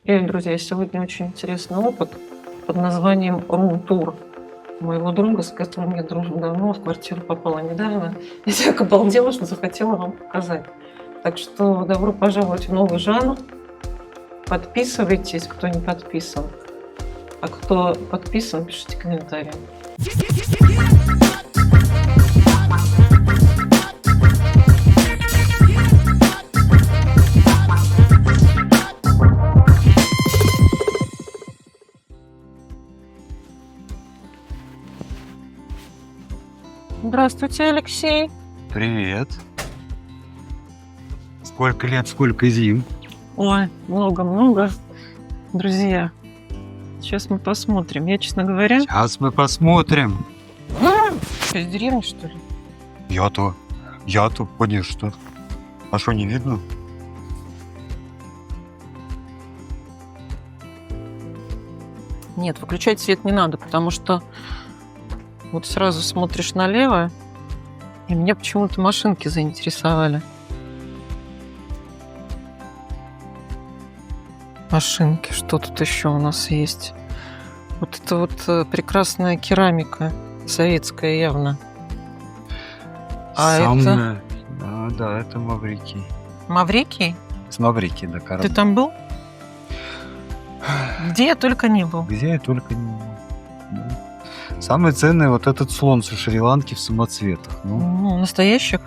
Привет, друзья! Сегодня очень интересный опыт под названием рум-тур моего друга, с которым я дружу давно, в квартиру попала недавно. Я так обалдела, что захотела вам показать. Так что добро пожаловать в новый жанр. Подписывайтесь, кто не подписан. А кто подписан, пишите комментарии. Здравствуйте, Алексей. Привет. Сколько лет, сколько зим. Ой, много-много. Друзья, сейчас мы посмотрим. Я, честно говоря... Сейчас мы посмотрим. Из деревни, что ли? Я-то, конечно. А что, не видно? Нет, выключать свет не надо, потому что вот сразу смотришь налево, и меня почему-то машинки заинтересовали. Машинки, что тут еще у нас есть? Вот это вот прекрасная керамика, советская явно. А Самое... Да, это Маврикий. Маврикий? С Маврикий, да, Ты корабль. там был? Где я только не был. Где я только не... Да. Самое ценное вот этот слон со Шри-Ланки в самоцветах. Ну, Ну, настоящих?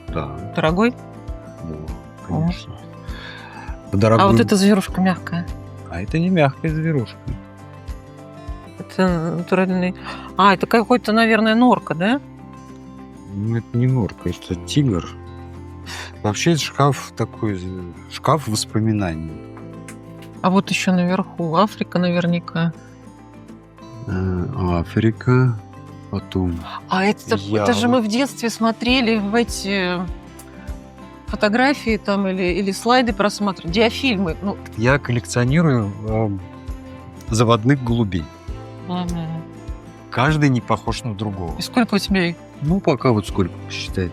да, Дорогой? конечно. Дорогой. А вот эта зверушка мягкая. А это не мягкая зверушка. Это натуральный... А, это какой-то, наверное, норка, да? Ну, это не норка, это тигр. Вообще, это шкаф такой, шкаф воспоминаний. А вот еще наверху Африка наверняка. Африка, потом... А это же мы в детстве смотрели в эти фотографии там или слайды просматривали, диафильмы. Ну, Я коллекционирую заводных голубей. мгм. Каждый не похож на другого. И сколько у тебя их? Ну, пока вот сколько посчитать.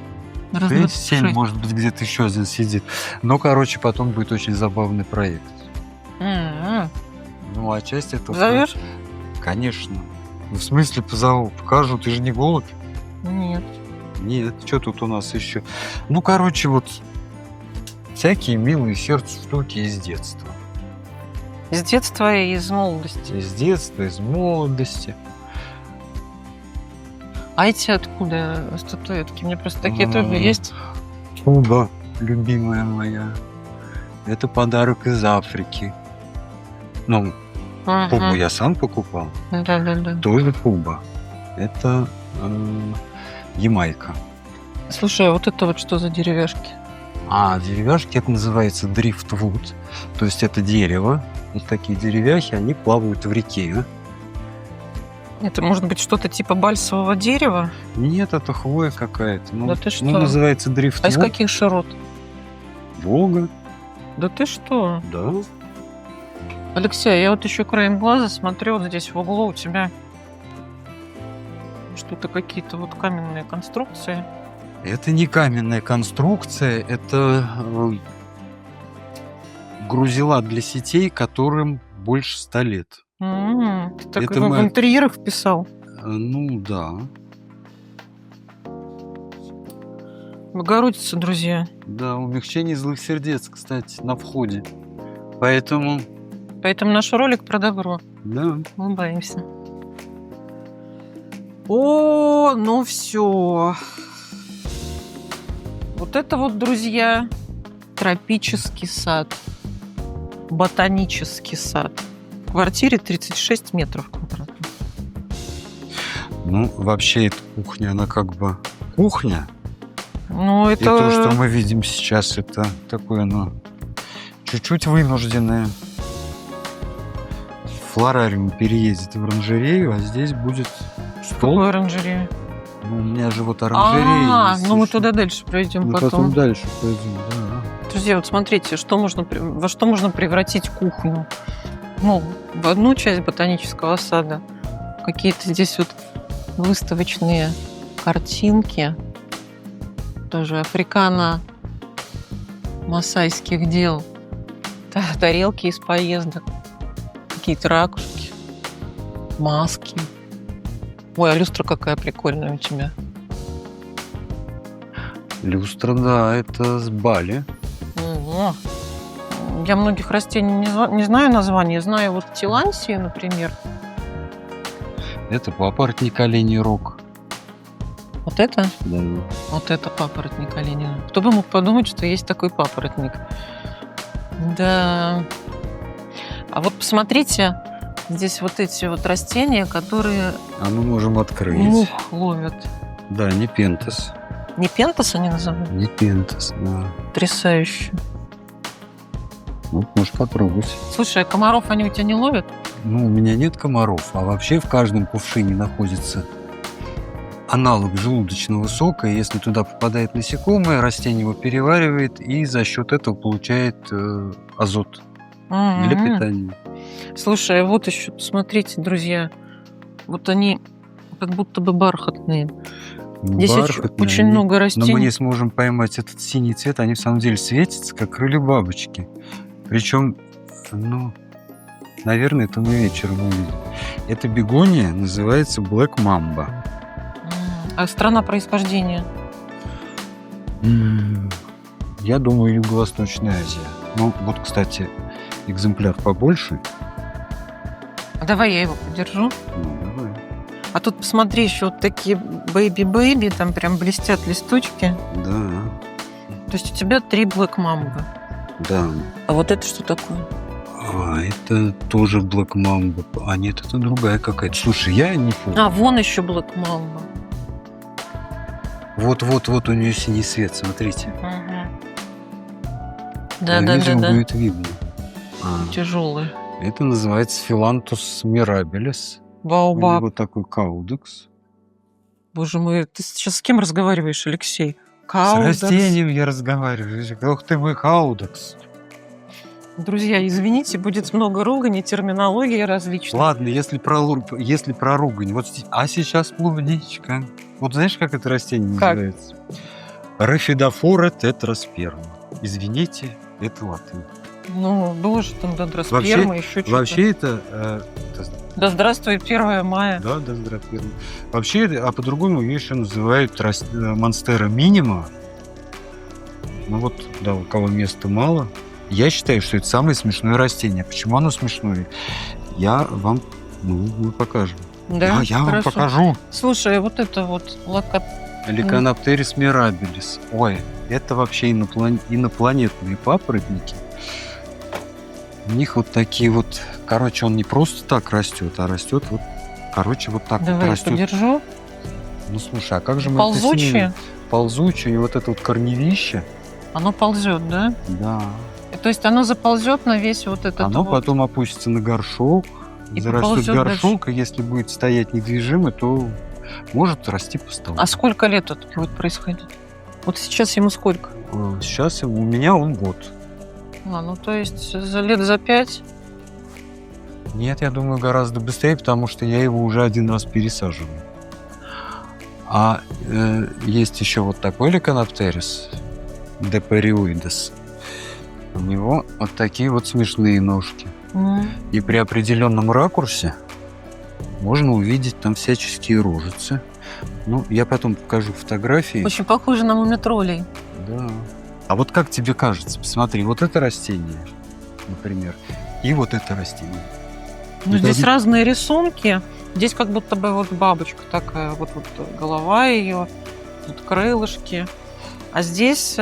Разных 6-7, шесть. может быть, где-то еще один сидит. Но, короче, потом будет очень забавный проект. М-м. Ну, а часть этого... Зовешь? Конечно. Ну, в смысле позову? Покажу, ты же не голубь? Нет. Нет, что тут у нас еще? Ну, короче, вот всякие милые сердцу штуки из детства. Из детства и из молодости. Из детства, из молодости. А эти откуда статуэтки? Мне просто такие тоже есть. Пуба, любимая моя. Это подарок из Африки. Ну, Пубу Ага. я сам покупал. Да. Тоже Пуба. Это Ямайка. Слушай, а вот это вот что за деревяшки? А деревяшки, это называется дрифтвуд. То есть это дерево. Вот такие деревяхи, они плавают в реке. Это может быть что-то типа бальсового дерева? Нет, это хвоя какая-то. Ну, Да ты что? ну, называется А из дрифтвуд. каких широт? Волга. Да ты что? Да. Алексей, я вот еще краем глаза смотрю, вот здесь в углу у тебя что-то какие-то вот каменные конструкции. Это не каменная конструкция, это грузила для сетей, которым больше 100 лет. Ты так Это в мы- интерьерах вписал. Ну да. Богородица, друзья. Да, умягчение злых сердец, кстати, на входе. Поэтому, Поэтому наш ролик про добро. да. Мы боимся. О, ну все. Вот это вот, друзья, тропический сад. Ботанический сад. В квартире 36 метров квадратных. Ну, вообще, эта кухня, она как бы кухня. Ну, И это... то, что мы видим сейчас, это такое, ну, чуть-чуть вынужденное. Флорариум переедет в оранжерею, а здесь будет стол. Какой оранжерея? Ну, у меня же вот оранжерея есть Ну мы еще. туда дальше пройдем Мы потом. потом дальше пойдем, да. Друзья, вот смотрите, во что можно превратить кухню. Ну, в одну часть ботанического сада. Какие-то здесь вот выставочные картинки. Тоже африкано-масайских дел. Тарелки из поездок, какие-то ракушки, маски. Ой, а люстра какая прикольная у тебя. Люстра, да, это с Бали. Ого. Я многих растений не знаю названия. Знаю вот тилансию, например. Это папоротник оленей рог. Вот это? Да. Вот это папоротник оленя. Кто бы мог подумать, что есть такой папоротник. Да. А вот посмотрите, здесь вот эти вот растения, которые А мы можем открыть. мух ловят. Да, не пентас. Не пентас они называют? Не пентас, да. Потрясающе. Ну, можешь попробовать. Слушай, а комаров они у тебя не ловят? Ну, у меня нет комаров, а вообще в каждом кувшине находится аналог желудочного сока. И если туда попадает насекомое, растение его переваривает и за счет этого получает азот для питания. Слушай, а вот еще, посмотрите, друзья. Вот они как будто бы бархатные. Здесь Бархатные, очень они- много Но растений. мы не сможем поймать этот синий цвет, они в самом деле светятся, как крылья бабочки. Причем, ну, наверное, это мы вечером увидим. Эта бегония называется Black Mamba. А страна происхождения? Я думаю, Юго-Восточная Азия. Ну, вот, кстати, экземпляр побольше. Давай я его подержу. Ну, давай. А тут посмотри, еще вот такие бэйби-бэйби, там прям блестят листочки. Да, То есть у тебя 3 Black Mamba. да. А вот это что такое? А, это тоже Black Mamba. А нет, это другая какая-то. Слушай, я не помню. А, вон еще Black Mamba. Вот у нее синий свет, смотрите. Да. Видимо, будет видно. А, Тяжелый. это называется Phyllanthus mirabilis. У Баобаб. него такой каудекс. Боже мой, ты сейчас с кем разговариваешь, Алексей? С Каудекс. растением я разговариваю. Ох ты мой каудекс. Друзья, извините, будет много ругани, терминологии различной. Ладно, если про ругань. Вот, а сейчас клубничка. Вот знаешь, как это растение Как? называется? Рафидофора тетрасперма. Извините, это латынь. Ну, боже, там дендросперма, еще что-то. Вообще это... Да здравствует 1 мая. да, здравствуй. Вообще, а по-другому ее еще называют монстера минима. Ну вот, да, у кого места мало. Я считаю, что это самое смешное растение. Почему оно смешное? Я вам, мы покажем. Да, Я вам хорошо. покажу. Слушай, вот это вот Ликаноптерис мирабилис. Ой, это вообще инопланетные папоротники. У них вот такие вот... Короче, он не просто так растет, а растет вот... Короче, вот так Давай вот я растет. подержу. Ну, слушай, а как же мы это Ползучее. снимем? Ползучее, и вот это вот корневище. Оно ползет, да? Да. То есть оно заползет на весь вот этот Оно вот. потом опустится на горшок, И зарастет поползет горшок, и если будет стоять недвижимо, то может расти по столу. А сколько лет это будет происходить? Вот сейчас ему сколько? Сейчас у меня он год. Ну то есть за лет за 5? Нет, я думаю, гораздо быстрее, потому что я его уже один раз пересаживаю. А есть еще вот такой ликаноптерис, депариоидес. У него вот такие вот смешные ножки. И при определенном ракурсе можно увидеть там всяческие рожицы. Ну, я потом покажу фотографии. Очень похоже на мумитролей. Да. А вот как тебе кажется? Посмотри, вот это растение, например, и вот это растение. Ну, Это здесь одни- разные рисунки. Здесь как будто бы вот бабочка такая, вот голова ее, тут крылышки. А здесь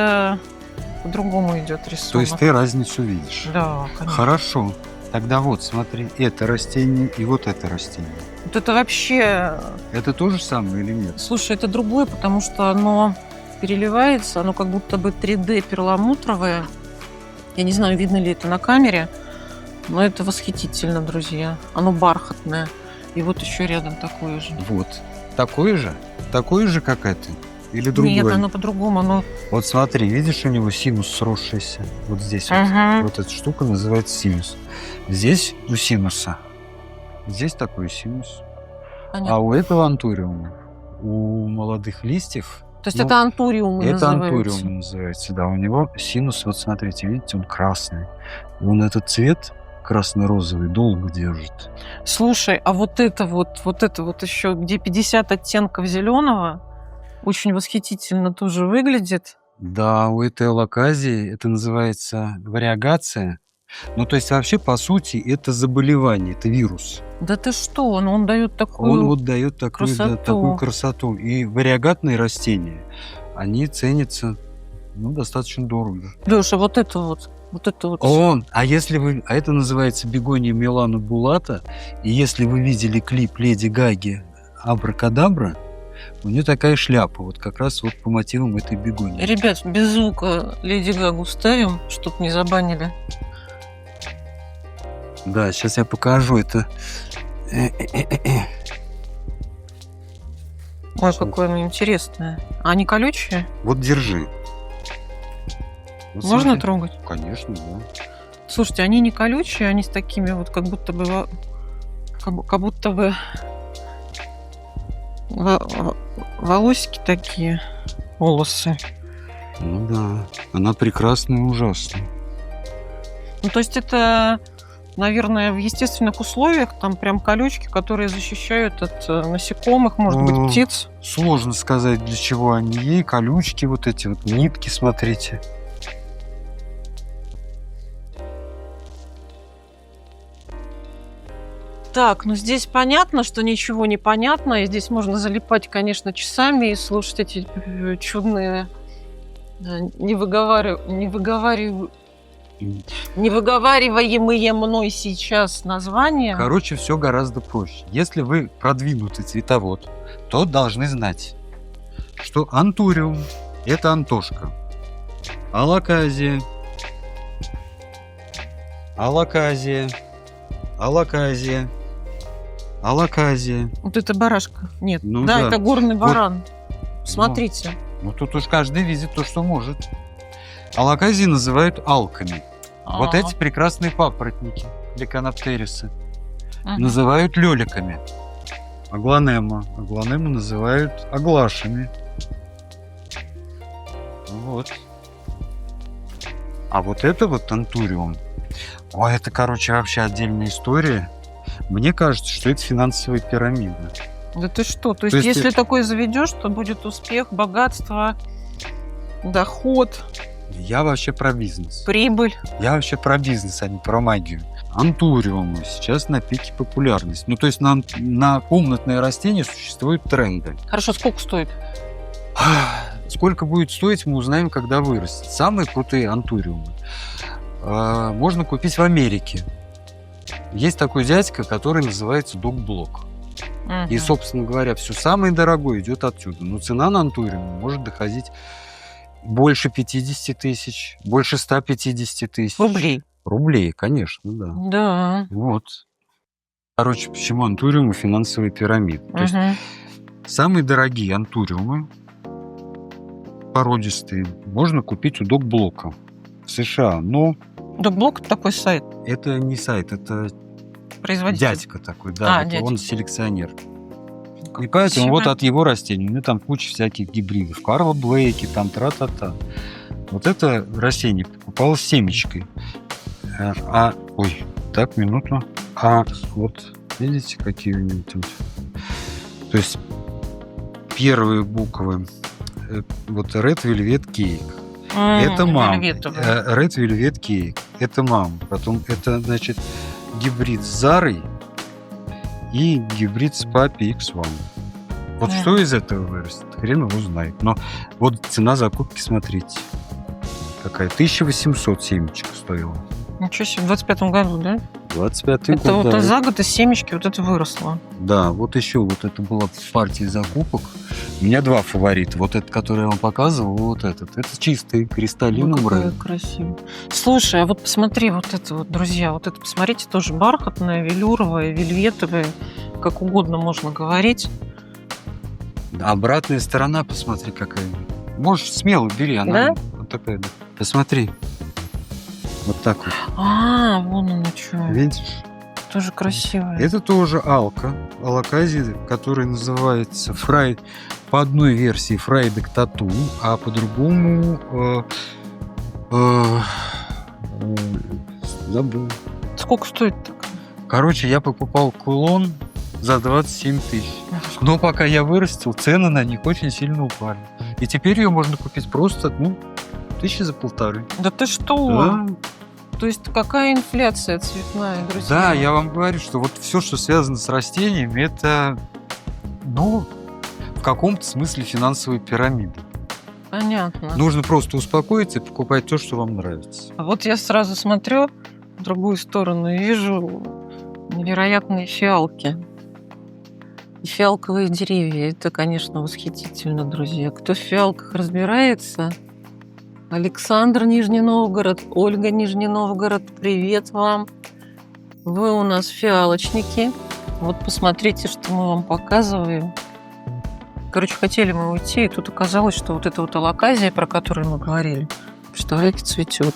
по-другому идет рисунок. То есть ты разницу видишь? Да, конечно. Хорошо. Тогда вот, смотри, это растение и вот это растение. Вот это вообще... Это то же самое или нет? Слушай, это другое, потому что оно переливается, оно как будто бы 3D перламутровое. Я не знаю, видно ли это на камере, но это восхитительно, друзья. Оно бархатное. И вот еще рядом такое же. Вот. Такое же? Такое же, как это? Или другое? Нет, оно по-другому. Оно... Вот смотри, видишь, у него синус сросшийся. Вот здесь вот. Ага. Вот эта штука называется синус. Здесь у синуса. Здесь такой синус. Понятно. А у этого антуриума, у молодых листьев, То есть Ну, это антуриумы Это называются. антуриум называется, да. У него синус, вот смотрите, видите, он красный. И он этот цвет красно-розовый долго держит. Слушай, а вот это вот еще, где 50 оттенков зеленого, очень восхитительно тоже выглядит. Да, у этой алаказии это называется вариагация. Ну, то есть вообще, по сути, это заболевание, это вирус. Да ты что, он дает Он такую... вот дает такую, да, красоту. такую красоту. И вариагатные растения, они ценятся, ну, достаточно дорого. Леша, вот это вот. А это называется бегония Милана Булата. И если вы видели клип Леди Гаги «Абракадабра», у нее такая шляпа, вот как раз вот по мотивам этой бегонии. Ребят, без звука Леди Гагу ставим, чтоб не забанили. Да, сейчас я покажу это. Ой, какое оно интересное. А они колючие? Вот держи. Вот Можно смотри. трогать? Конечно, да. Слушайте, они не колючие, они с такими вот как будто бы волосики такие, волосы. Ну да. Она прекрасна и ужасна. Ну, то есть это, наверное, в естественных условиях там прям колючки, которые защищают от насекомых, может быть, птиц. Сложно сказать, для чего они ей. Колючки, вот эти вот нитки, смотрите. Так, ну здесь понятно, что ничего не понятно, и здесь можно залипать, конечно, часами и слушать эти чудные, невыговариваемые мной сейчас названия. Короче, все гораздо проще. Если вы продвинутый цветовод, то должны знать, что антуриум – это Антошка, алаказия, алаказия. Вот это барашка. Нет, Ну да, да. это горный Вот. баран. Смотрите. Ну, тут уж каждый видит то, что может. Алаказии называют алками. Вот А, эти прекрасные папоротники Ликаноптерисы ага. называют лёликами. Аглонема называют аглашами. Вот. А вот это вот антуриум. Ой, это, короче, вообще отдельная история. Мне кажется, что это финансовая пирамида. Да ты что? То есть, есть если такое заведешь, то будет успех, богатство, доход, Я вообще про бизнес. прибыль. Я вообще про бизнес, а не про магию. Антуриумы сейчас на пике популярности. Ну, то есть на комнатные растения существуют тренды. Хорошо, сколько стоит? Сколько будет стоить, мы узнаем, когда вырастет. Самые крутые антуриумы можно купить в Америке. Есть такой дядька, который называется Док-Блок. И, Мгм. собственно говоря, все самое дорогое идет отсюда. Но цена на антуриум может доходить больше 50 тысяч, больше 150 тысяч. Рублей. Рублей, конечно, да. Да. Вот. Короче, почему антуриумы финансовые пирамиды? То есть Мгм. самые дорогие антуриумы, породистые, можно купить у Док-Блока в США. Но Докблок — это такой сайт, это не сайт, это производитель. дядька такой, да, вот дядька. он селекционер. И Красиво. поэтому вот от его растений, ну там куча всяких гибридов. Карла Блейки, там тра-та-та. Вот это растение покупалось семечкой. Ой, так, минуту. Вот, видите, какие у него тут. То есть первые буквы, вот Red Velvet Cake. Это мам. Вельветовый. Red Velvet Cake. Это мам. Потом это, значит, гибрид с Зарой и гибрид с Папи X1. Вот Мгм. что из этого вырастет, хрен его знает. Но вот цена закупки, смотрите, какая. 1800 семечек стоила. Ничего себе, в 25-м году, да? 25-й Это год, вот да. за год из семечки вот это выросло. Да, вот еще вот это была партия закупок. У меня два фаворита. Вот этот, который я вам показывал, и вот этот. Это чистый кристаллином Какое Red. красиво. Слушай, а вот посмотри, вот это вот, друзья, вот это, посмотрите, тоже бархатное, велюровое, вельветовое, как угодно можно говорить. Обратная сторона, посмотри, какая. Можешь смело бери, она Да? вот такая. Да. Посмотри. Вот так вот. А, вон оно что. Видишь? тоже красивая. Это тоже алка, алаказия, которая называется по одной версии Фрайдек Тату, а по-другому забыл. Сколько стоит так? Короче, я покупал кулон за 27 тысяч. Но пока я вырастил, цены на них очень сильно упали. И теперь ее можно купить просто, 1500. Да ты что? Да. То есть какая инфляция цветная, друзья? Да, я вам говорю, что вот все, что связано с растениями, это, в каком-то смысле финансовая пирамида. Понятно. Нужно просто успокоиться и покупать то, что вам нравится. А вот я сразу смотрю в другую сторону и вижу невероятные фиалки. И фиалковые деревья. Это, конечно, восхитительно, друзья. Кто в фиалках разбирается? Александр, Нижний Новгород, Ольга, Нижний Новгород, привет вам. Вы у нас фиалочники. Вот посмотрите, что мы вам показываем. Короче, хотели мы уйти, и тут оказалось, что вот эта вот алаказия, про которую мы говорили, представляете, цветет.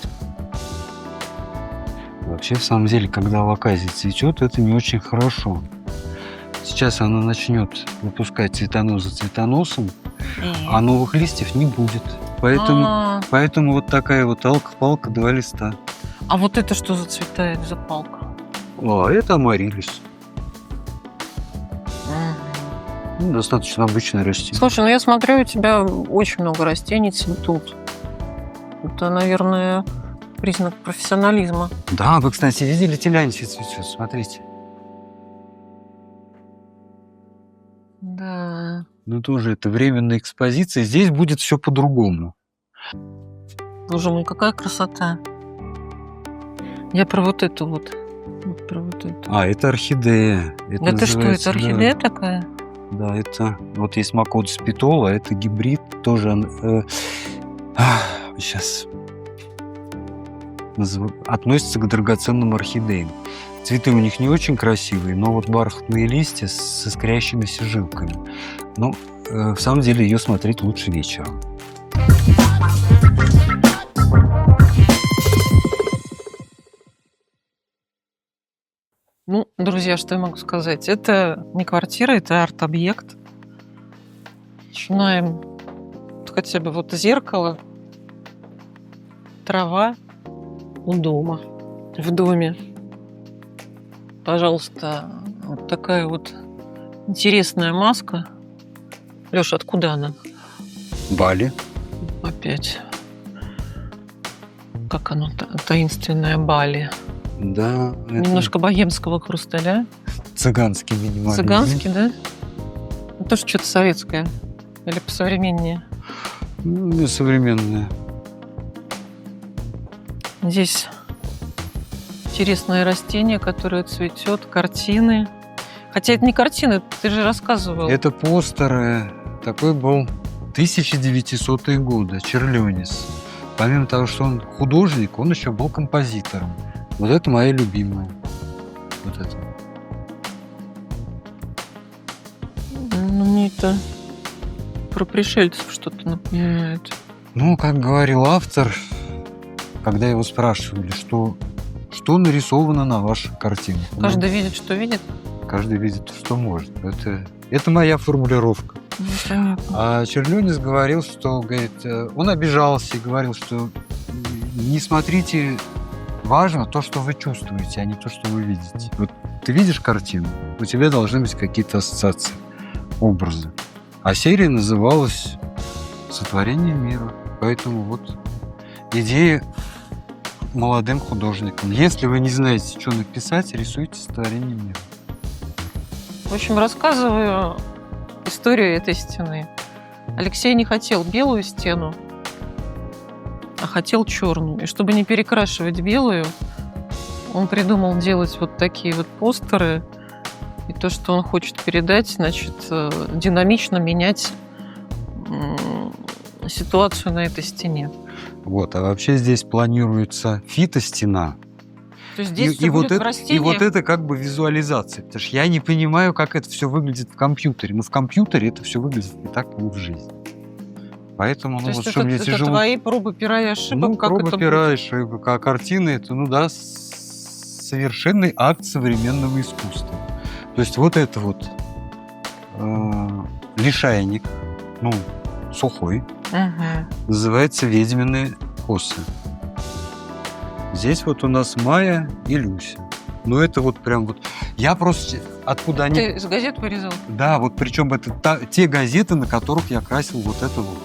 Вообще, в самом деле, когда алаказия цветет, это не очень хорошо. Сейчас она начнет выпускать цветонос за цветоносом, а новых листьев не будет. Поэтому вот такая вот алка-палка, 2 листа. А вот это что зацветает за палка? Это амарилис. Достаточно обычное растение. Слушай, я смотрю, у тебя очень много растений цветут. Это, наверное, признак профессионализма. Да, вы, кстати, видели, телянчий цветет, смотрите. Да. Тоже это временная экспозиция. Здесь будет все по-другому. Боже мой, какая красота. Я про вот эту вот. Про вот эту. Это орхидея. Это что, это орхидея такая? Да, это вот есть Макодус питола, это гибрид, тоже сейчас относится к драгоценным орхидеям. Цветы у них не очень красивые, но вот бархатные листья с искрящимися жилками. В самом деле ее смотреть лучше вечером. Друзья, что я могу сказать? Это не квартира, это арт-объект. Начинаем хотя бы вот зеркало, трава у дома, в доме. Пожалуйста, вот такая вот интересная маска. Лёша, откуда она? Бали. Опять. Как оно? Таинственная Бали. Да. Немножко богемского хрусталя. Цыганский минимализм. Цыганский, да? Тоже что-то советское. Или посовременнее? Современное. Здесь интересное растение, которое цветет, картины. Хотя это не картины, ты же рассказывал. Это постеры. Такой был 1900-е годы, Черлёнис. Помимо того, что он художник, он еще был композитором. Вот это моя любимая. Вот это. Мне это про пришельцев что-то напоминает. Как говорил автор, когда его спрашивали, что нарисовано на ваших картинах. Каждый видит, что видит? Каждый видит, что может. Это моя формулировка. Понятно. А Черлёнис говорил, что, он обижался и говорил, что не смотрите, важно то, что вы чувствуете, а не то, что вы видите. Вот ты видишь картину, у тебя должны быть какие-то ассоциации, образы. А серия называлась «Сотворение мира». Поэтому вот идея молодым художникам. Если вы не знаете, что написать, рисуйте «Сотворение мира». В общем, рассказываю историю этой стены. Алексей не хотел белую стену, а хотел черную. И чтобы не перекрашивать белую, он придумал делать вот такие вот постеры. И то, что он хочет передать, значит, динамично менять ситуацию на этой стене. Вот, а вообще здесь планируется фитостена. То есть здесь все будет в растениях. И вот это как бы визуализация. Потому что я не понимаю, как это все выглядит в компьютере. Но в компьютере это все выглядит не так, как в жизни. Поэтому, То есть что мне это тяжело. твои пробы пера и ошибок? Как пробы это пера и будет? ошибок. А картины это, с совершенный акт современного искусства. То есть вот это вот лишайник, ну, сухой, называется «Ведьмины косы». Здесь вот у нас Майя и Люся. Ну, это вот прям вот... Я просто... Откуда они... Ты из газет вырезал? Да, вот причем это те газеты, на которых я красил вот это вот.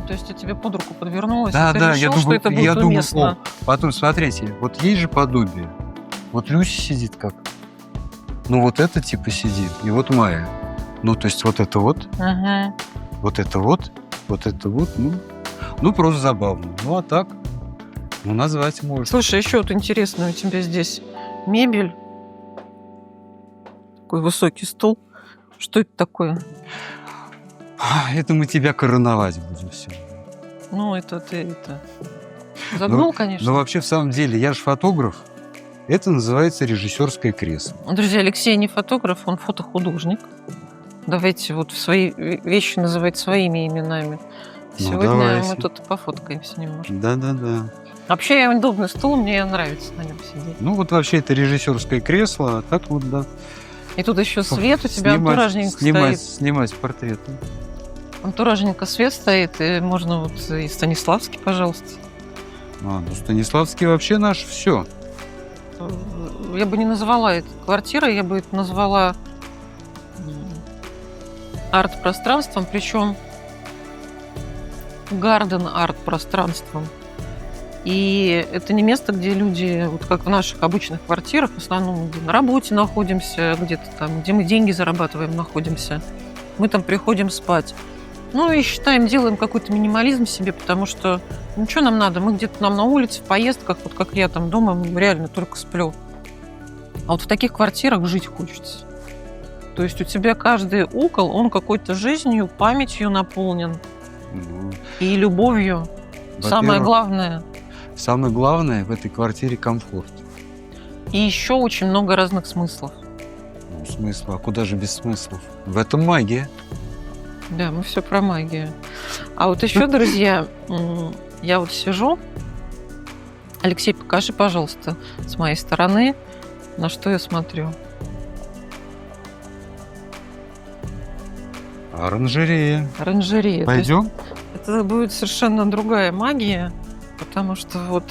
То есть это тебе под руку подвернулось? Да, и ты да, решил, я что это будет уместно. потом, смотрите, вот есть же подобие. Вот Люся сидит как. Ну, вот это типа сидит, и вот Майя. Ну, то есть вот это вот, вот это вот, вот это вот, ну, просто забавно. Ну, а так, ну, назвать можно. Слушай, еще вот интересно, у тебя здесь мебель. Такой высокий стол. Что это такое? Это мы тебя короновать будем все. Ну, это ты это загнул, конечно. Но вообще, в самом деле, я же фотограф. Это называется режиссерское кресло. Друзья, Алексей не фотограф, он фотохудожник. Давайте вот свои вещи называть своими именами. Сегодня давайте. мы тут пофоткаемся немножко. Да. Вообще, удобный стул, мне нравится на нем сидеть. Ну, вот вообще это режиссерское кресло, а так вот, да. И тут еще свет у тебя антуражненько стоит. Снимать портреты. Антуражненько свет стоит, и можно вот и Станиславский, пожалуйста. Ну, Станиславский вообще наш все. Я бы не назвала это квартирой, я бы это назвала арт-пространством, причем гарден-арт-пространством. И это не место, где люди, вот как в наших обычных квартирах, в основном где на работе находимся, где-то там, где мы деньги зарабатываем, находимся. Мы там приходим спать. Ну и считаем, делаем какой-то минимализм себе, потому что ничего нам надо. Мы где-то нам на улице, в поездках, вот как я там дома, реально только сплю. А вот в таких квартирах жить хочется. То есть у тебя каждый угол, он какой-то жизнью, памятью наполнен. И любовью. Самое главное. Самое главное в этой квартире комфорт. И еще очень много разных смыслов. Ну, смысла? А куда же без смыслов? В этом магия. Да, мы все про магию. А вот еще, друзья, я вот сижу. Алексей, покажи, пожалуйста, с моей стороны, на что я смотрю. Оранжерея. Оранжерея. Пойдем? Это будет совершенно другая магия, потому что вот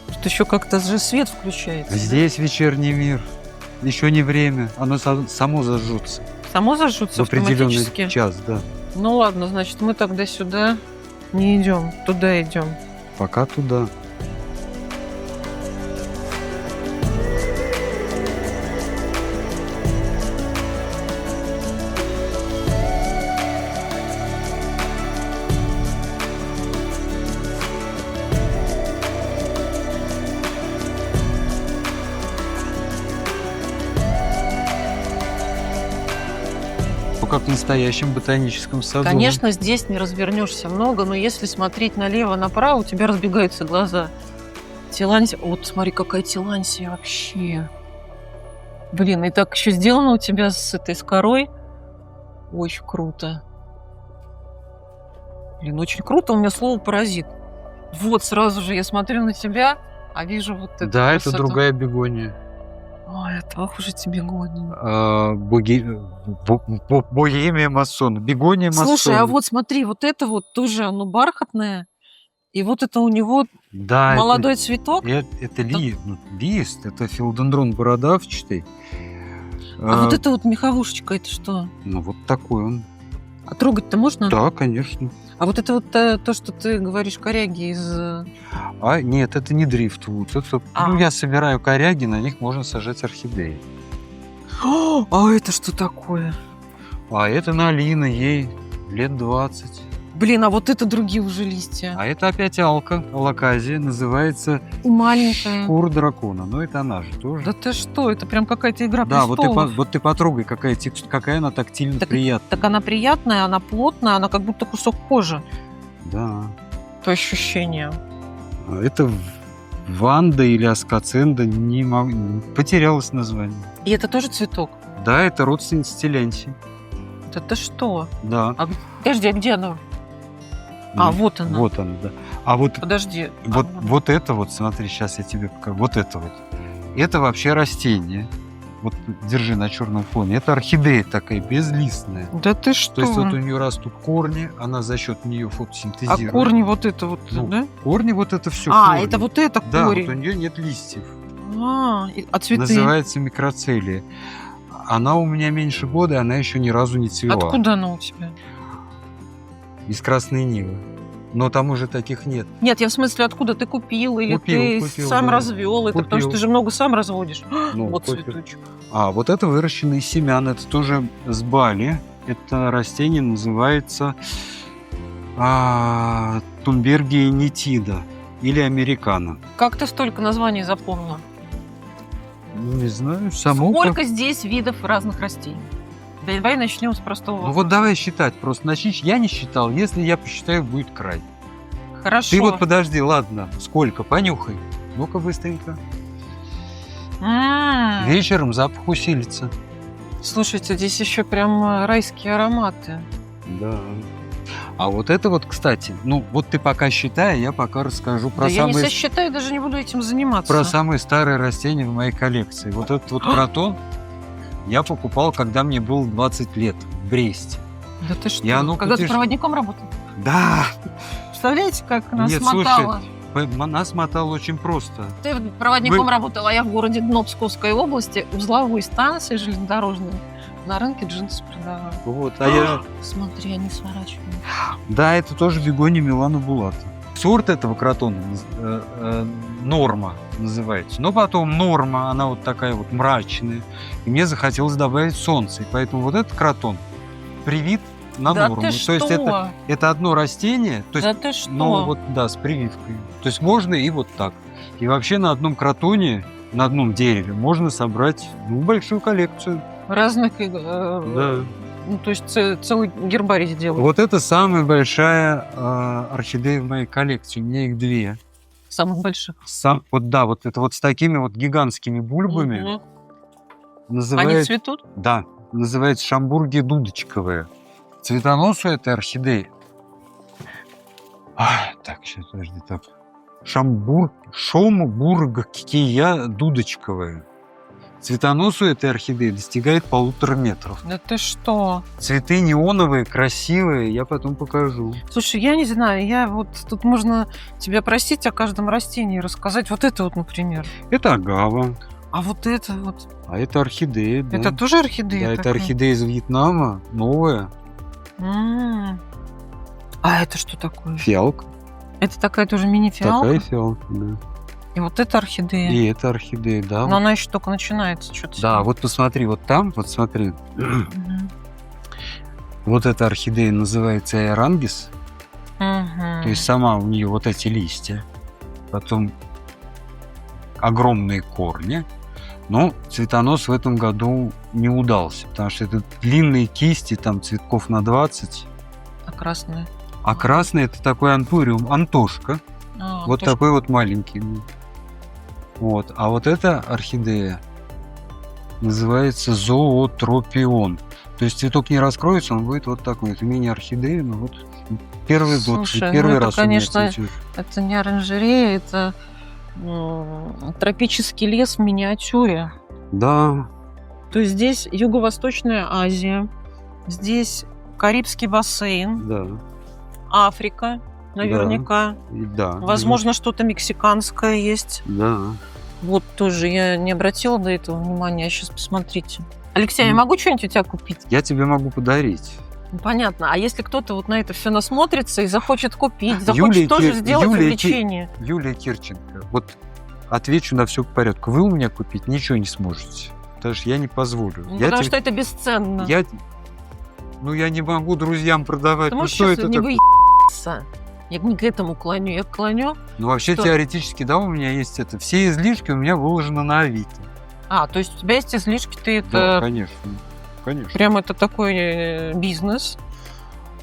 тут еще как-то же свет включается. Здесь вечерний мир. Еще не время. Оно само зажжется. Само зажжется в определенный автоматически? час, да. Ну ладно, значит, мы тогда сюда не идем, туда идем. Пока туда. Как в настоящем ботаническом саду. Конечно, здесь не развернешься много, но если смотреть налево-направо, у тебя разбегаются глаза. Тилансия. Вот смотри, какая тилансия вообще. Блин, и так еще сделано у тебя с этой корой. Очень круто. Блин, очень круто. У меня слово паразит. Вот сразу же я смотрю на тебя, а вижу вот это. Да, это другая бегония. Ой, это ох уж эти бегонии. Богемия масон. Бегония масон. Слушай, а вот смотри, вот это вот тоже, оно бархатное. И вот это у него молодой цветок. Это лист, это филодендрон бородавчатый. А вот это вот меховушечка, это что? Ну, вот такой он. А трогать-то можно? Да, конечно. А вот это вот то, что ты говоришь, коряги из... Нет, это не дрифтвуд. Это, ну, я собираю коряги, на них можно сажать орхидеи. А это что такое? А это налина, ей лет 20. Блин, а вот это другие уже листья. А это опять алка, алаказия, называется И маленькая. шкура дракона. Но это она же тоже. Да ты что, это прям какая-то игра Да, престолов. вот ты потрогай, какая она тактильно приятная. Так она приятная, она плотная, она как будто кусок кожи. Да. По ощущениям. Это ванда или аскаценда, потерялось название. И это тоже цветок? Да, это родственница телянси. Это что? Да. Подожди, а где она? Вот она. Вот она, да. А вот, Подожди. вот это вот, смотри, сейчас я тебе покажу. Вот это вот. это вообще растение. Вот держи на черном фоне. Это орхидея такая, безлистная. Да ты что? То есть вот у нее растут корни, она за счет нее А фотосинтезирует. корни вот это вот, Ну, да? Корни вот это все. А, это вот это Да, корень. вот у нее нет листьев. А цветы? Называется микроцелия. Она у меня меньше года, она еще ни разу не цвела. Откуда она у тебя? Из Красной Нивы. Но там уже таких нет. Нет, я в смысле, откуда ты купил? Или Купил, сам да. развел это? Потому что Купил. ты же много сам разводишь. Ну, Вот купил. цветочек. А, вот это выращенные семян. Это тоже с Бали. Это растение называется Тунбергия нитида или американо. Как ты столько названий запомнила? Не знаю, само. Сколько здесь видов разных растений? Давай начнем с простого. Ну вот давай считать. Просто начни. Я не считал. Если я посчитаю, будет край. Хорошо. Ты вот подожди, ладно. Сколько? Понюхай. Ну-ка быстренько. Вечером запах усилится. Слушайте, здесь еще прям райские ароматы. Да. А вот это вот, кстати, ну вот ты пока считай, я пока расскажу про Да я не самые, сосчитаю, даже не буду этим заниматься. про самые старые растения в моей коллекции. Вот этот вот кротон я покупал, когда мне было 20 лет в Бресте. Да ты что? Я, ну, Когда ты ты ж- проводником работал? Да! Представляете, как нас Нет, мотало? Нас мотало очень просто. Ты проводником работала, а я в городе Дно Псковской области, узловой станции железнодорожной, на рынке джинсы продавала. Вот, а я... Смотри, они сворачивают. Да, это тоже Вигония Милана Булата. Сорт этого кротона Норма называется. Но потом Норма, она вот такая вот мрачная. И мне захотелось добавить солнце. И поэтому вот этот кротон привит на Да Норму. ты То что? есть это одно растение, то есть, Да ты что? но вот да, с прививкой. То есть можно и вот так. И вообще на одном кротоне, на одном дереве можно собрать большую коллекцию. Разных, Да. ну, то есть целый гербарий сделать. Вот это самая большая орхидея в моей коллекции. У меня их две. Самых больших. Вот да, вот это вот с такими вот гигантскими бульбами. Мгм. Они Называют, цветут? да, называется шамбурги дудочковые. Цветонос у этой орхидеи. Так, сейчас, подожди, так. Шомбургкия дудочковая. Цветонос у этой орхидеи достигает 1,5 метров. Да ты что? Цветы неоновые, красивые, я потом покажу. Слушай, я не знаю, я вот тут можно тебя просить о каждом растении рассказать. Вот это вот, например. Это агава, А вот это вот. а это орхидея. Да. Это тоже орхидея? Да, это такая? орхидея из Вьетнама, новая, М. А это что такое? фиалка. Это такая тоже мини-фиалка? Такая фиалка, да. И вот это орхидея? И это орхидея, да. Но она еще только начинается. Что-то Да, вот посмотри, вот там, вот смотри. Мгм. Вот эта орхидея называется Аэрангис. Мгм. То есть сама у нее вот эти листья. Потом огромные корни. Но цветонос в этом году не удался, потому что это длинные кисти, там цветков на 20. А красная? А красный это такой антуриум, антошка. Вот тоже- такой вот маленький. Вот. А вот эта орхидея называется зоотропион. То есть цветок не раскроется, он будет вот такой. Это мини-орхидея, но вот первый год, Слушай, первый ну это, раз у меня конечно, цветет. Это не оранжерея, это тропический лес в миниатюре. Да, То есть здесь Юго-Восточная Азия, здесь Карибский бассейн, да, Африка наверняка. и да. Возможно, что-то мексиканское есть. Да. Вот тоже я не обратила до этого внимания. Сейчас посмотрите. Алексей, я могу что-нибудь у тебя купить? Я тебе могу подарить. Ну, понятно. А если кто-то вот на это все насмотрится и захочет купить, захочет Юлия тоже Ки- сделать Юлия Ки- увлечение? Юлия Кирченко, вот отвечу на все по порядку. Вы у меня купить ничего не сможете. Потому что я не позволю. Ну, Я потому тебе- что это бесценно. Ну, я не могу друзьям продавать. Ты Ну, можешь что сейчас это не такое? выебаться. Я не к этому клоню. Я клоню. Ну, вообще, Что? теоретически, да, у меня есть это. Все излишки у меня выложены на Авито. То есть у тебя есть излишки, ты Да, это... конечно. Конечно. Прям это такой бизнес.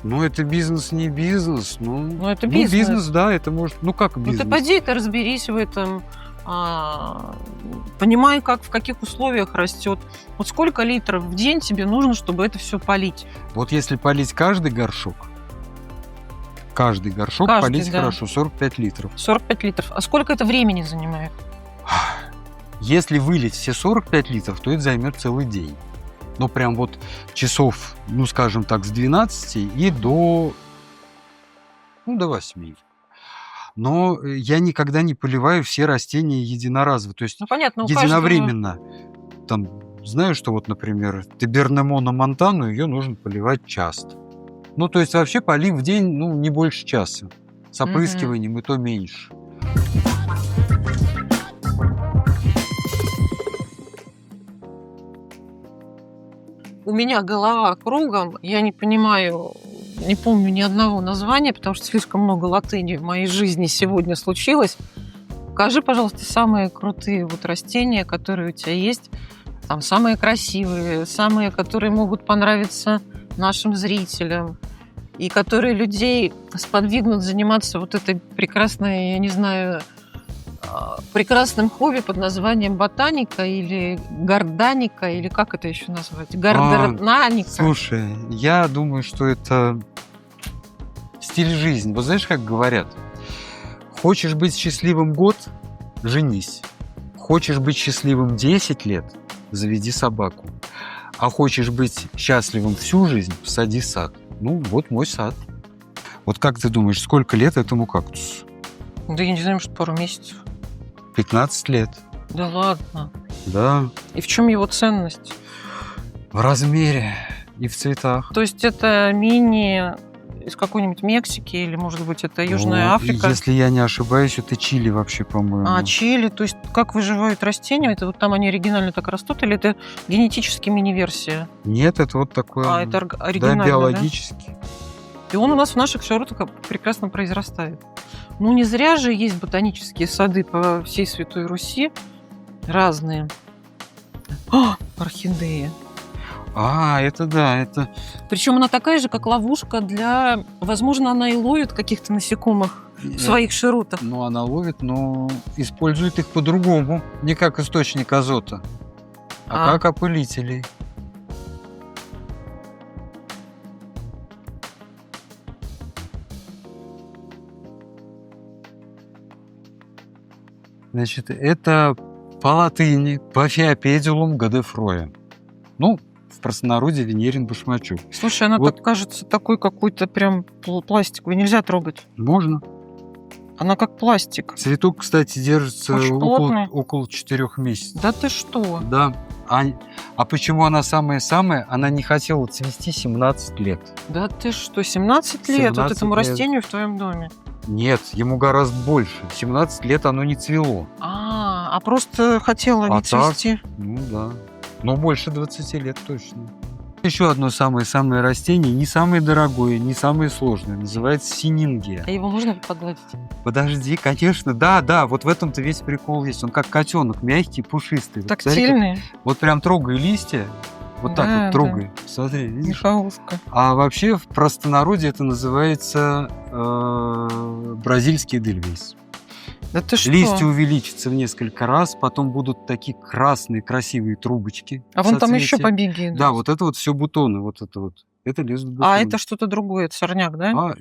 Ну, это бизнес, не бизнес. Ну, это бизнес. да, это может... Ну, как Ну, бизнес? ты поди, ты разберись в этом. Понимай, как, в каких условиях растет. Вот сколько литров в день тебе нужно, чтобы это все полить? Вот если полить каждый горшок полить да. хорошо, 45 литров. 45 литров. А сколько это времени занимает? Если вылить все 45 литров, то это займет целый день. Ну, прям вот часов, ну, скажем так, с 12 и до 8. Но я никогда не поливаю все растения единоразово. То есть Ну, понятно, у каждого... единовременно. Там, знаю, что вот, например, Табернемона монтану, ее нужно поливать часто. Ну, то есть вообще полив в день, ну, не больше часа. С опрыскиванием и то меньше. У меня голова кругом, я не понимаю, не помню ни одного названия, потому что слишком много латыни в моей жизни сегодня случилось. Покажи, пожалуйста, самые крутые вот растения, которые у тебя есть. Там самые красивые, самые, которые могут понравиться нашим зрителям. И которые людей сподвигнут заниматься вот этой прекрасной, я не знаю, прекрасным хобби под названием ботаника или горданика, или как это еще назвать? Гарденаника. Слушай, я думаю, что это стиль жизни. Вот знаешь, как говорят? Хочешь быть счастливым год – женись. Хочешь быть счастливым 10 лет – заведи собаку. А хочешь быть счастливым всю жизнь – посади сад. Ну, вот мой сад. Вот как ты думаешь, сколько лет этому кактусу? Да я не знаю, может, пару месяцев. 15 лет. Да ладно. Да. И в чем его ценность? В размере и в цветах. То есть это мини из какой-нибудь Мексики или, может быть, это Южная Ну, Африка? Если я не ошибаюсь, это Чили вообще, по-моему. А, Чили, то есть как выживают растения? Это вот там они оригинально так растут или это генетически мини-версия? Нет, это вот такое. А, это Да, оригинально, биологически. И он у нас в наших широтах прекрасно произрастает. Ну, не зря же есть ботанические сады по всей Святой Руси. Разные. Орхидея. А, это да, это... Причем она такая же, как ловушка для... Возможно, она и ловит каких-то насекомых в своих широтах. Ну, она ловит, но использует их по-другому. Не как источник азота, а как опылителей. Значит, это по латыни Paphiopedilum godefroy. Ну, в простонародье Венерин башмачок. Слушай, она Вот. так кажется такой какой-то прям пластиковый. Нельзя трогать. Можно. Она как пластик. Цветок, кстати, держится Очень плотный. около 4 месяцев. Да ты что? Да. А почему она самая-самая? Она не хотела цвести 17 лет. Да ты что? 17 лет 17 вот этому лет. растению в твоем доме? Нет, ему гораздо больше. 17 лет оно не цвело. А просто хотела не так? цвести. Ну да. Но больше 20 лет точно. Еще одно самое-самое растение, не самое дорогое, не самое сложное, называется синингия. А его можно погладить? Подожди, конечно, да, вот в этом-то весь прикол есть. Он как котенок, мягкий, пушистый. Вот смотри, Тактильный? вот прям трогай листья, вот так Да, вот трогай. Смотри, видишь? Михаушка. А вообще в простонародье это называется бразильский эдельвейс. Да ты что? Листья увеличатся в несколько раз, потом будут такие красные красивые трубочки. А вон там соцветия. еще побеги идут. Да, вот это вот все бутоны, вот это вот. Это лист бутон. А это что-то другое, это сорняк, да?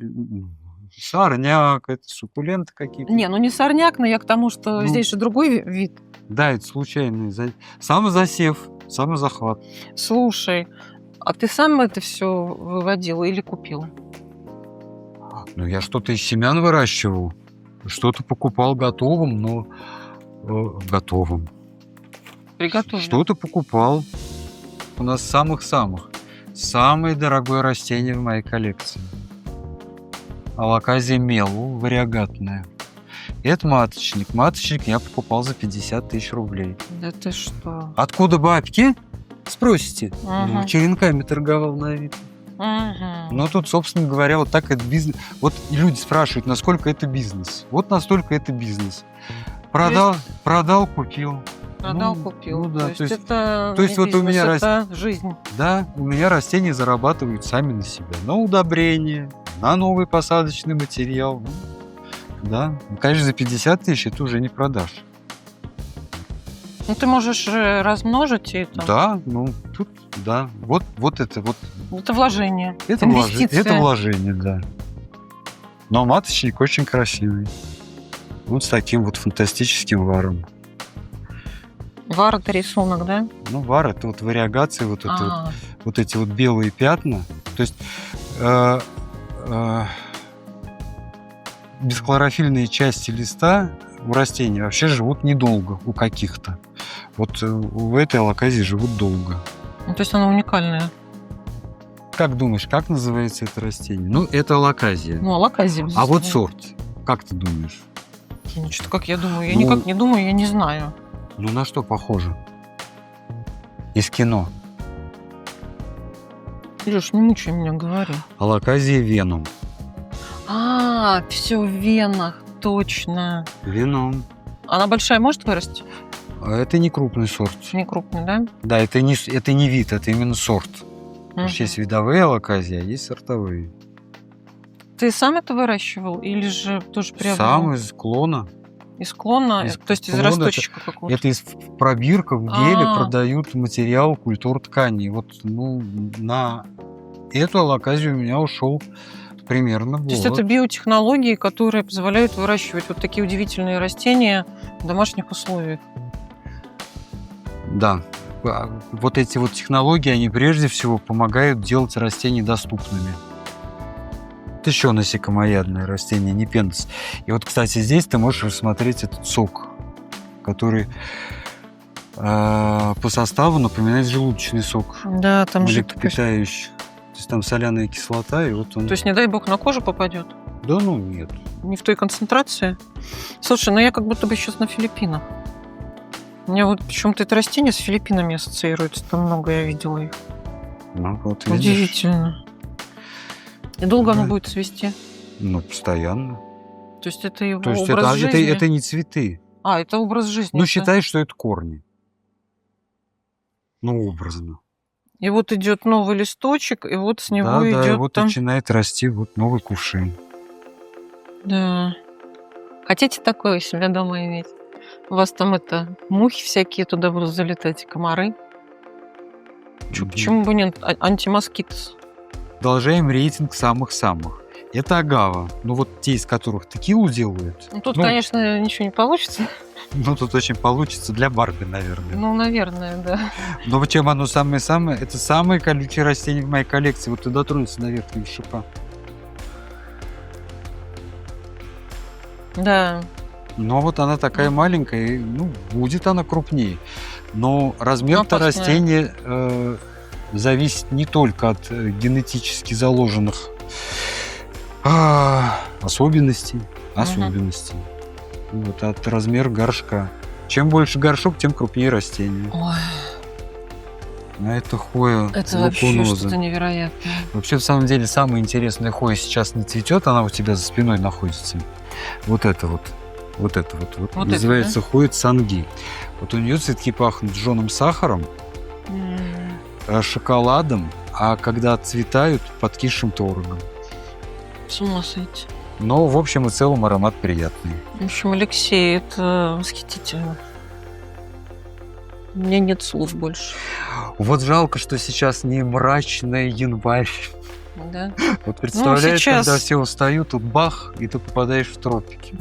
Сорняк, это суккуленты какие-то. Не, ну не сорняк, но я к тому, что Ну. здесь же другой вид. Да, это случайный. Самозасев, самозахват. Слушай, а ты сам это все выводил или купил? Ну, я что-то из семян выращивал, что-то покупал готовым, но готовым. Приготовил. Что-то покупал. У нас самых-самых. Самое дорогое растение в моей коллекции. Алаказия мелу, вариагатная. Это маточник. Маточник я покупал за 50 тысяч рублей. Да ты что? Откуда бабки? Спросите. Ага. Ну, черенками торговал на Авито. Ага. Но тут, собственно говоря, вот так это бизнес. Вот люди спрашивают, насколько это бизнес. Вот настолько это бизнес. Продал, купил. Продал, Ну, купил. ну да, то есть это то есть не вот у меня бизнес, это жизнь. Да, у меня растения зарабатывают сами на себя. На удобрение, на новый посадочный материал. Да, ну, конечно, за 50 тысяч это уже не продашь. Ну ты можешь размножить это. Да, ну тут, да. Вот это вот. Это вложение. Это инвестиция. это вложение, да. Но маточник очень красивый. Вот с таким вот фантастическим варом. Вар — это рисунок, да? Ну, вар — это вот вариагации, вот, это вот, А, вот эти вот белые пятна. То есть бесхлорофильные части листа у растений вообще живут недолго у каких-то. Вот в этой алоказии живут долго. ну, то есть она уникальная. Как думаешь, как называется это растение? Ну, это алоказия. Ну, алоказия, А вот безусловно. сорт, как ты думаешь? Ну, что, как я думаю? Я Ну, никак не думаю, я не знаю. Ну, на что похоже? Из кино. Сереж, не мучай меня, говори. Алоказия веном. А, все в венах, точно. Веном. Она большая может вырасти? А это не крупный сорт. Не крупный, да? Да, это не вид, это именно сорт. Потому что Мгм. есть видовые алоказии, а есть сортовые. Ты сам это выращивал или же тоже приобрел? Сам из клона. Из клона, Из то есть из клона росточка какого-то? Это из пробирка в геле А. продают материал культур тканей. Вот, ну, на эту алоказию у меня ушел примерно То есть год. это биотехнологии, которые позволяют выращивать вот такие удивительные растения в домашних условиях. Да. Вот эти вот технологии, они прежде всего помогают делать растения доступными. Это еще насекомоядное растение, непендус. И вот, кстати, здесь ты можешь рассмотреть этот сок, который по составу напоминает желудочный сок, Да, там же... То млекопитающих. То есть там соляная кислота, и вот он... есть, не дай бог, на кожу попадет? Да ну нет. Не в той концентрации? Слушай, ну я как будто бы сейчас на Филиппинах. У меня вот почему-то это растение с Филиппинами ассоциируется. Там много я видела их. Ну вот видишь. Удивительно. И долго оно Да. будет цвести? Ну, постоянно. То есть это его То есть образ жизни? это не цветы. А, это образ жизни. Ну, это- считай, что это корни. Ну, образно. И вот идет новый листочек, и вот с него Да, и идет вот там... начинает расти вот новый кувшин. Да. Хотите такое у себя дома иметь? У вас там это мухи всякие туда будут залетать, комары. Мгм. Почему бы нет? Антимоскитос. Продолжаем рейтинг самых-самых. Это агава. Ну, вот те, из которых текилу делают. Ну, тут, Ну, конечно, ничего не получится. Ну, тут очень получится для Барби, наверное. Ну, наверное, да. Но вот чем оно самое-самое, это самые колючие растения в моей коллекции. Вот ты дотронься до верхнего шипа. Да. Но вот она такая маленькая, и, ну, будет она крупнее. Но размер-то Опасная. растения зависит не только от генетически заложенных особенностей, вот, от размера горшка. Чем больше горшок, тем крупнее растение. Ой, А это хоя это вообще лакуноза. что-то невероятное. Вообще, в самом деле, самая интересная хоя сейчас не цветет, она у тебя за спиной находится. Вот это вот. Вот это вот. Вот это, называется хоя цанги. Вот у нее цветки пахнут жженым сахаром, шоколадом, а когда отцветают, подкисшим творогом. С ума сойти. Но, в общем и целом, аромат приятный. В общем, Алексей, это восхитительно. У меня нет слов больше. Вот жалко, что сейчас не мрачный январь. Да? Вот представляешь, сейчас- когда все устают, тут бах, и ты попадаешь в тропики.